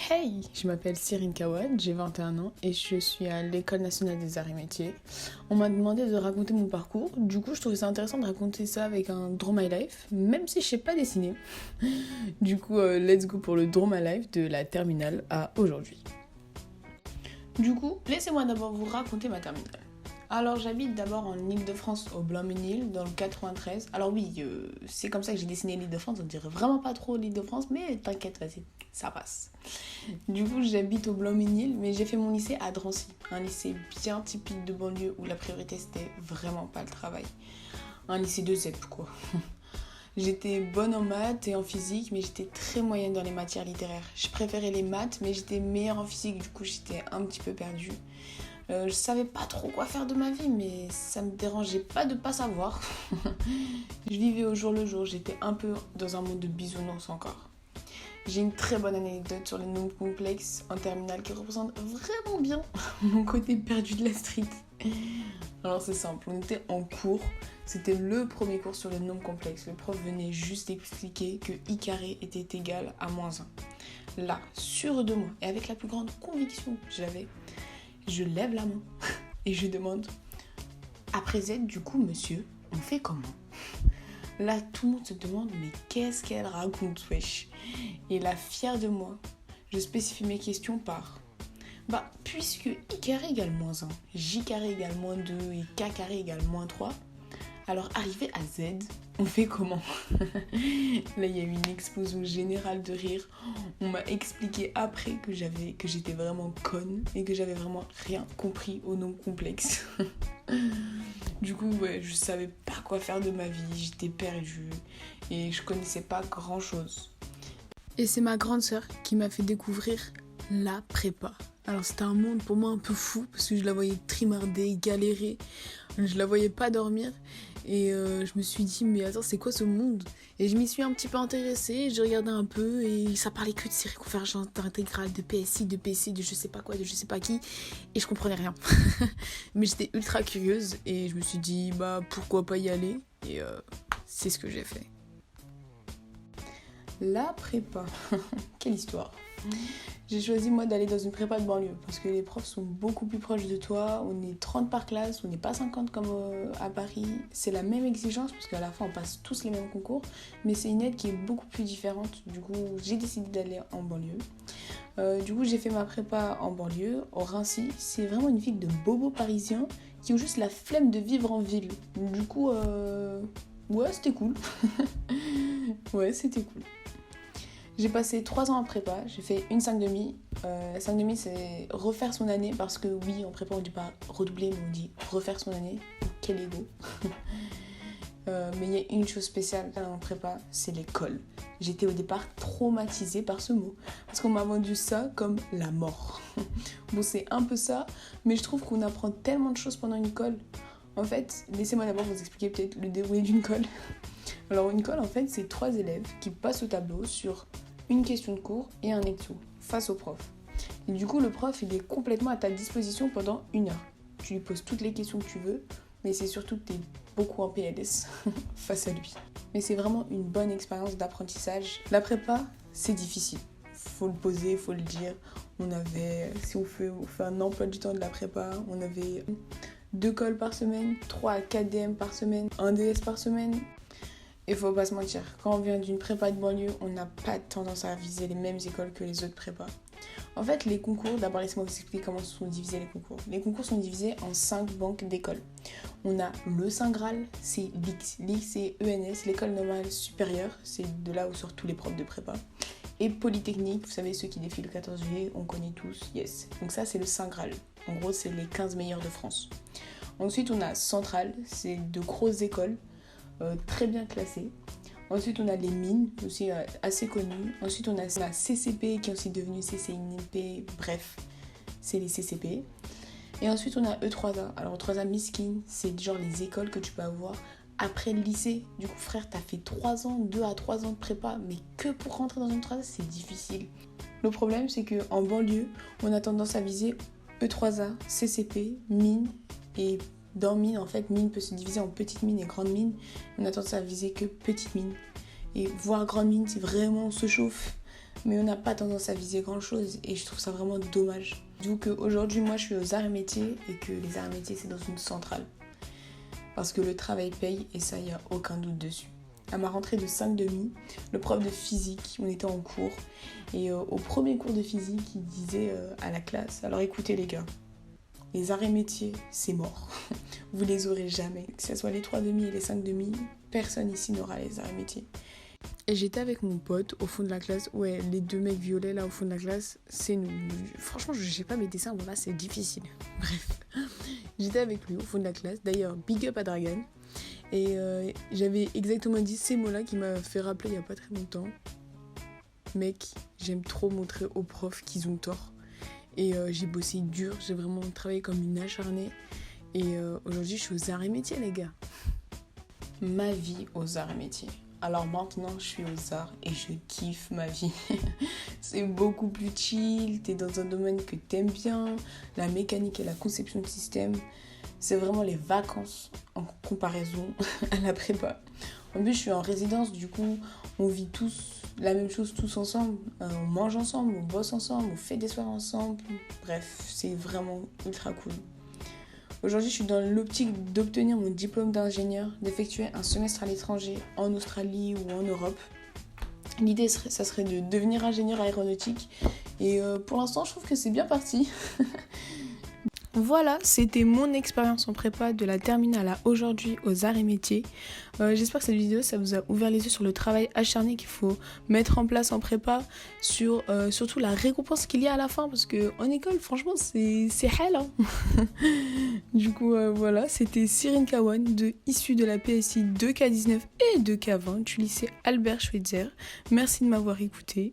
Hey, je m'appelle Cyrine Kawad, j'ai 21 ans et je suis à l'École nationale des arts et métiers. On m'a demandé de raconter mon parcours, du coup je trouvais ça intéressant de raconter ça avec un Draw My Life, même si je sais pas dessiner. Du coup, let's go pour le Draw My Life de la terminale à aujourd'hui. Du coup, laissez-moi d'abord vous raconter ma terminale. Alors j'habite d'abord en Île-de-France au Blanc-Ménil dans le 93. Alors oui, c'est comme ça que j'ai dessiné l'Île-de-France, on dirait vraiment pas trop l'Île-de-France, mais t'inquiète, vas-y, ça passe. Du coup j'habite au Blanc-Ménil, mais j'ai fait mon lycée à Drancy, un lycée bien typique de banlieue où la priorité c'était vraiment pas le travail. Un lycée de ZEP quoi. J'étais bonne en maths et en physique, mais j'étais très moyenne dans les matières littéraires. Je préférais les maths, mais j'étais meilleure en physique, du coup j'étais un petit peu perdue. Je savais pas trop quoi faire de ma vie, mais ça me dérangeait pas de pas savoir. Je vivais au jour le jour, j'étais un peu dans un monde de bisounours encore. J'ai une très bonne anecdote sur les nombres complexes en terminale qui représente vraiment bien mon côté perdu de la street. Alors c'est simple, on était en cours, c'était le premier cours sur les nombres complexes. Le prof venait juste expliquer que i carré était égal à moins 1. Là, sûr de moi, et avec la plus grande conviction que j'avais, je lève la main et je demande « Après Z, du coup, monsieur, on fait comment ?» Là, tout le monde se demande « Mais qu'est-ce qu'elle raconte, wesh ?» Et là, fière de moi, je spécifie mes questions par « Puisque i carré égale moins 1, j carré égale moins 2 et k carré égale moins 3, alors arrivé à Z, on fait comment ?» Là, il y a eu une explosion générale de rire. On m'a expliqué après que j'étais vraiment conne et que j'avais vraiment rien compris au nom complexe. Du coup, ouais, je savais pas quoi faire de ma vie, j'étais perdue et je connaissais pas grand chose. Et c'est ma grande sœur qui m'a fait découvrir la prépa. Alors c'était un monde pour moi un peu fou parce que je la voyais trimarder, galérer, je la voyais pas dormir et je me suis dit mais attends c'est quoi ce monde? Et je m'y suis un petit peu intéressée, je regardais un peu et ça parlait que de séries convergentes, d'intégrales, de PSI, de PC, de je sais pas quoi, de je sais pas qui et je comprenais rien. Mais j'étais ultra curieuse et je me suis dit pourquoi pas y aller et c'est ce que j'ai fait. La prépa, quelle histoire. J'ai choisi moi d'aller dans une prépa de banlieue parce que les profs sont beaucoup plus proches de toi, on est 30 par classe, on n'est pas 50 comme à Paris. C'est la même exigence parce qu'à la fin on passe tous les mêmes concours, mais c'est une aide qui est beaucoup plus différente. Du coup j'ai décidé d'aller en banlieue. Du coup j'ai fait ma prépa en banlieue, au Rincy. C'est vraiment une ville de bobos parisiens qui ont juste la flemme de vivre en ville. Du coup ouais c'était cool. Ouais c'était cool. J'ai passé 3 ans en prépa, j'ai fait une 5,5. 5,5 c'est refaire son année parce que oui, en prépa on dit pas redoubler mais on dit refaire son année. Quel ego. Mais il y a une chose spéciale en prépa, c'est l'école. J'étais au départ traumatisée par ce mot parce qu'on m'a vendu ça comme la mort. Bon c'est un peu ça, mais je trouve qu'on apprend tellement de choses pendant une colle. En fait, laissez-moi d'abord vous expliquer peut-être le déroulé d'une colle. Alors une colle en fait c'est 3 élèves qui passent au tableau sur une question de cours et un exo face au prof. Et du coup, le prof, il est complètement à ta disposition pendant 1 heure. Tu lui poses toutes les questions que tu veux, mais c'est surtout que tu es beaucoup en PLS face à lui. Mais c'est vraiment une bonne expérience d'apprentissage. La prépa, c'est difficile. Faut le poser, faut le dire. Si on fait un emploi du temps de la prépa, on avait 2 colles par semaine, 3 à 4 DM par semaine, 1 DS par semaine. Et faut pas se mentir, quand on vient d'une prépa de banlieue, on n'a pas tendance à viser les mêmes écoles que les autres prépas. En fait, les concours, d'abord laissez-moi vous expliquer comment sont divisés les concours. Les concours sont divisés en 5 banques d'écoles. On a le Saint Graal, c'est l'IX. L'IX c'est ENS, l'école normale supérieure, c'est de là où sortent tous les profs de prépa. Et Polytechnique, vous savez ceux qui défilent le 14 juillet, on connaît tous, yes. Donc ça c'est le Saint Graal. En gros c'est les 15 meilleurs de France. Ensuite on a Centrale, c'est de grosses écoles. Très bien classé. Ensuite, on a les mines, aussi assez connues. Ensuite, on a la CCP qui est aussi devenue CCINP. Bref, c'est les CCP. Et ensuite, on a E3A. Alors, E3A Miskin, c'est genre les écoles que tu peux avoir après le lycée. Du coup, frère, t'as fait 3 ans, 2 à 3 ans de prépa, mais que pour rentrer dans une E3A, c'est difficile. Le problème, c'est qu'en banlieue, on a tendance à viser E3A, CCP, mines et dans mine, en fait, mine peut se diviser en petite mine et grande mine. On a tendance à viser que petite mine. Et voir grande mine, si vraiment on se chauffe, mais on n'a pas tendance à viser grand-chose et je trouve ça vraiment dommage. D'où qu'aujourd'hui, moi, je suis aux arts et métiers et que les arts et métiers, c'est dans une centrale. Parce que le travail paye et ça, il n'y a aucun doute dessus. À ma rentrée de 5/2, le prof de physique, on était en cours et au premier cours de physique, il disait à la classe « Alors écoutez les gars, les arts et métiers, c'est mort. Vous les aurez jamais. Que ce soit les 3/2 et les 5/2, personne ici n'aura les arts et métiers. » Et j'étais avec mon pote au fond de la classe. Ouais, les 2 mecs violets là au fond de la classe, c'est nous. Franchement, je sais pas mes dessins, voilà, c'est difficile. Bref, j'étais avec lui au fond de la classe. D'ailleurs, big up à Dragan. Et j'avais exactement dit ces mots-là qui m'a fait rappeler il y a pas très longtemps. Mec, j'aime trop montrer aux profs qu'ils ont tort. Et j'ai bossé dur, j'ai vraiment travaillé comme une acharnée. Et aujourd'hui, je suis aux arts et métiers, les gars. Ma vie aux arts et métiers. Alors maintenant, je suis aux arts et je kiffe ma vie. C'est beaucoup plus chill, t'es dans un domaine que t'aimes bien, la mécanique et la conception de système. C'est vraiment les vacances en comparaison à la prépa. En plus, je suis en résidence, du coup, on vit tous la même chose tous ensemble. On mange ensemble, on bosse ensemble, on fait des soirées ensemble. Bref, c'est vraiment ultra cool. Aujourd'hui, je suis dans l'optique d'obtenir mon diplôme d'ingénieur, d'effectuer un semestre à l'étranger, en Australie ou en Europe. L'idée, ça serait de devenir ingénieur aéronautique. Et pour l'instant, je trouve que c'est bien parti. Voilà, c'était mon expérience en prépa de la terminale à aujourd'hui aux arts et métiers. J'espère que cette vidéo, ça vous a ouvert les yeux sur le travail acharné qu'il faut mettre en place en prépa, sur surtout la récompense qu'il y a à la fin, parce qu'en école, franchement, c'est hell. Hein. Du coup, voilà, c'était Cyrine Kawan, issue de la PSI 2K19 et 2K20 du lycée Albert Schweitzer. Merci de m'avoir écouté